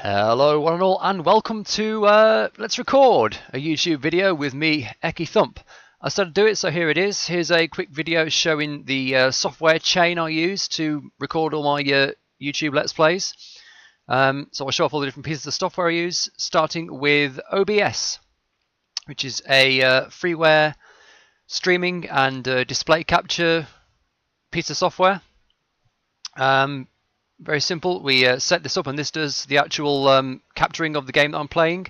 Hello one and all, and welcome to Let's Record, a YouTube video with me, EkkiThump. I started to do it, so here it is. Here's a quick video showing the software chain I use to record all my YouTube Let's Plays. So I'll show off all the different pieces of software I use, starting with OBS, which is a freeware streaming and display capture piece of software. Very simple. We set this up, and this does the actual capturing of the game that I'm playing.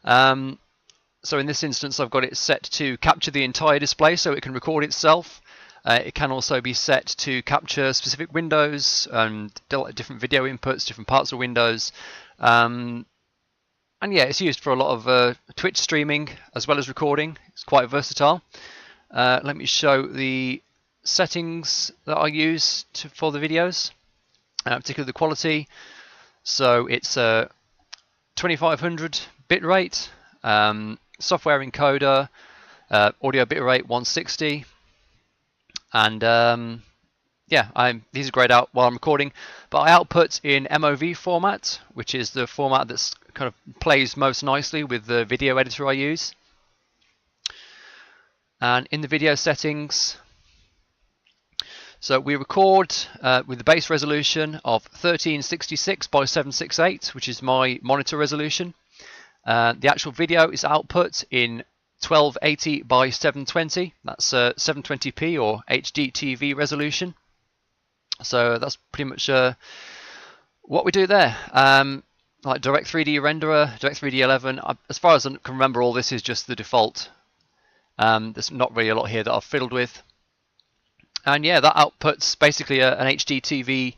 So in this instance, I've got it set to capture the entire display, so it can record itself. It can also be set to capture specific windows and different video inputs, different parts of windows. And yeah, it's used for a lot of Twitch streaming as well as recording. It's quite versatile. Let me show the settings that I use for the videos. Particularly the quality, so it's 2500 bitrate, software encoder, audio bitrate 160, and yeah, these are grayed out while I'm recording, but I output in MOV format, which is the format that's kind of plays most nicely with the video editor I use. And in the video settings, so we record with the base resolution of 1366 by 768, which is my monitor resolution. The actual video is output in 1280 by 720. That's 720p or HD TV resolution. So that's pretty much what we do there. Like Direct 3D Renderer, Direct 3D 11. As far as I can remember, all this is just the default. There's not really a lot here that I've fiddled with. And yeah, that outputs basically an HD TV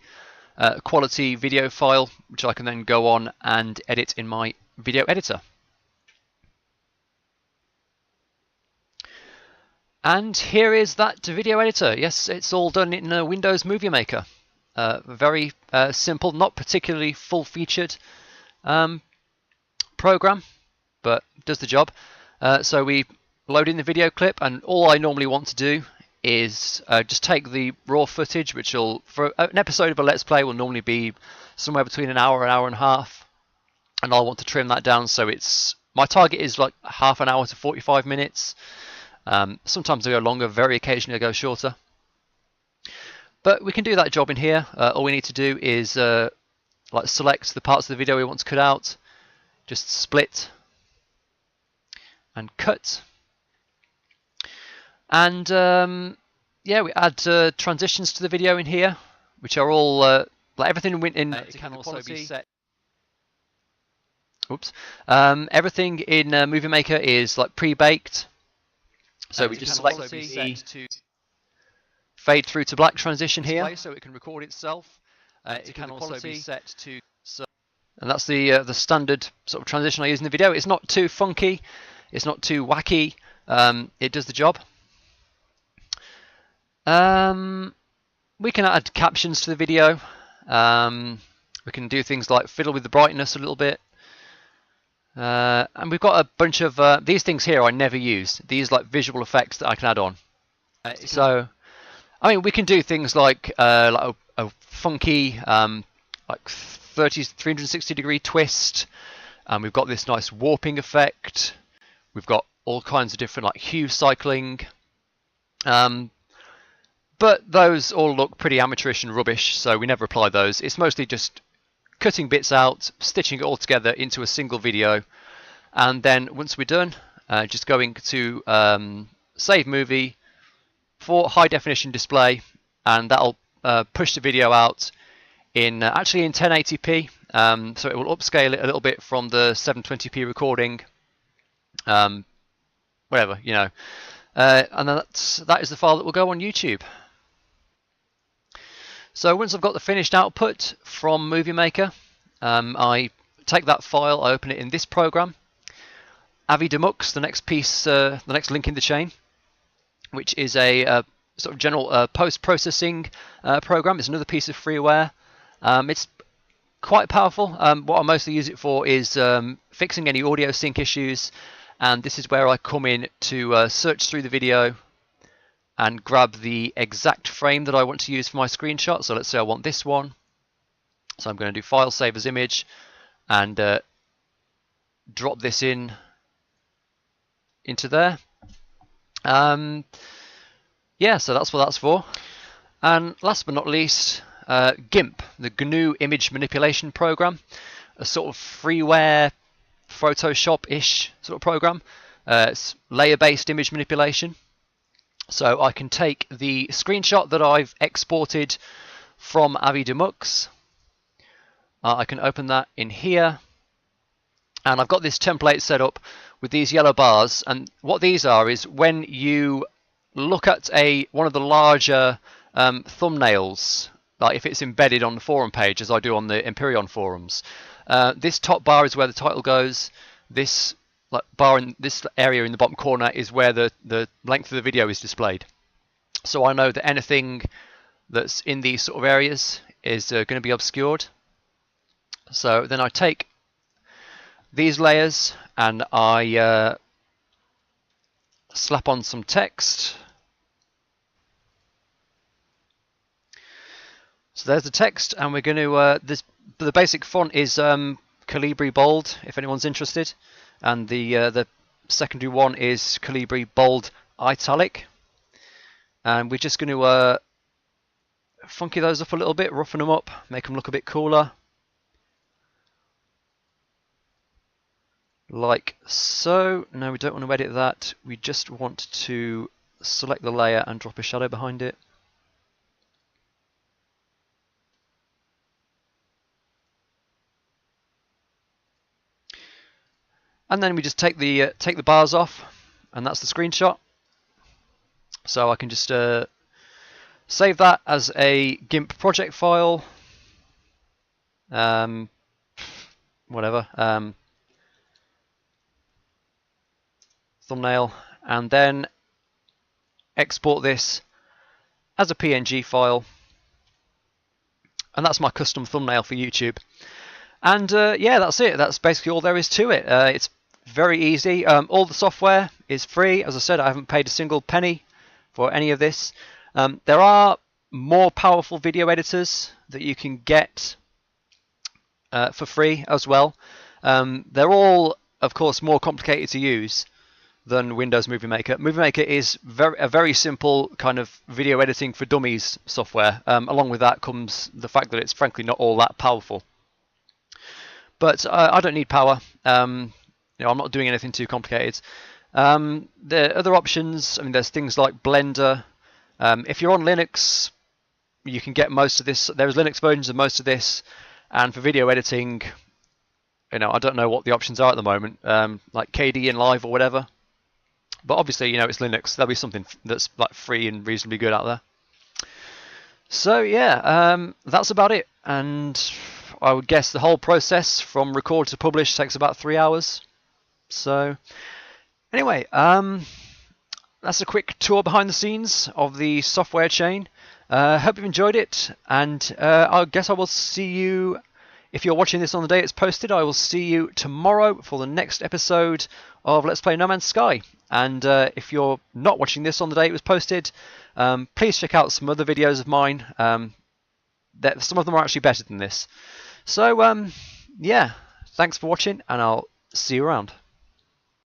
quality video file, which I can then go on and edit in my video editor. And here is that video editor. Yes, it's all done in Windows Movie Maker. Very simple, not particularly full-featured program, but does the job. So we load in the video clip, and all I normally want to do is just take the raw footage, which will, for an episode of a Let's Play, will normally be somewhere between an hour and a half, and I'll want to trim that down, so it's, my target is like half an hour to 45 minutes. Sometimes I go longer, very occasionally I go shorter. But we can do that job in here. All we need to do is like select the parts of the video we want to cut out, just split and cut. And yeah, we add transitions to the video in here, which are all like everything in it can also be set. Oops. Everything in Movie Maker is like pre-baked, so we just select the fade through to black transition here, so it can record itself. It can also be set to, and that's the standard sort of transition I use in the video. It's not too funky, it's not too wacky. It does the job. We can add captions to the video. We can do things like fiddle with the brightness a little bit. And we've got a bunch of these things here I never use. These like visual effects that I can add on. So, I mean, we can do things like a funky like 360-degree twist. We've got this nice warping effect. We've got all kinds of different like hue cycling. But those all look pretty amateurish and rubbish, so we never apply those. It's mostly just cutting bits out, stitching it all together into a single video, and then once we're done, just going to save movie for high definition display, and that'll push the video out in actually in 1080p, so it will upscale it a little bit from the 720p recording, whatever, you know, and that is the file that will go on YouTube. So once I've got the finished output from Movie Maker, I take that file, I open it in this program, AviDemux, the next piece, the next link in the chain, which is a sort of general post-processing program. It's another piece of freeware. It's quite powerful. What I mostly use it for is fixing any audio sync issues, and this is where I come in to search through the video and grab the exact frame that I want to use for my screenshot. So let's say I want this one. So I'm going to do File, Save as Image, and drop this into there. Yeah, so that's what that's for. And last but not least, GIMP, the GNU Image Manipulation Program, a sort of freeware Photoshop-ish sort of program. It's layer-based image manipulation. So I can take the screenshot that I've exported from Avidemux. I can open that in here, and I've got this template set up with these yellow bars. And what these are is when you look at one of the larger thumbnails, like if it's embedded on the forum page, as I do on the Empyrean forums, this top bar is where the title goes. This bar in this area in the bottom corner is where the length of the video is displayed. So I know that anything that's in these sort of areas is going to be obscured. So then I take these layers and I slap on some text. So there's the text, and we're going to the basic font is Calibri Bold, if anyone's interested, and the secondary one is Calibri Bold Italic, and we're just going to funky those up a little bit, roughen them up, make them look a bit cooler, like so. No, we don't want to edit that. We just want to select the layer and drop a shadow behind it. And then we just take the bars off, and that's the screenshot. So I can just save that as a GIMP project file. Whatever. Thumbnail, and then export this as a PNG file. And that's my custom thumbnail for YouTube. And yeah, that's it. That's basically all there is to it. It's very easy. All the software is free. As I said, I haven't paid a single penny for any of this. There are more powerful video editors that you can get for free as well. They're all, of course, more complicated to use than Windows Movie Maker. Movie Maker is a very simple kind of video editing for dummies software. Along with that comes the fact that it's frankly not all that powerful. But I don't need power. You know, I'm not doing anything too complicated. There are other options. I mean, there's things like Blender. If you're on Linux, you can get most of this. There's Linux versions of most of this. And for video editing, you know, I don't know what the options are at the moment, like KD Live or whatever. But obviously, you know, it's Linux. There'll be something that's like free and reasonably good out there. So yeah, that's about it. And I would guess the whole process from record to publish takes about 3 hours. So anyway, that's a quick tour behind the scenes of the software chain. Hope you've enjoyed it, and I guess I will see you, if you're watching this on the day it's posted, I will see you tomorrow for the next episode of Let's Play No Man's Sky. And if you're not watching this on the day it was posted, please check out some other videos of mine. Some of them are actually better than this. So yeah, thanks for watching, and I'll see you around.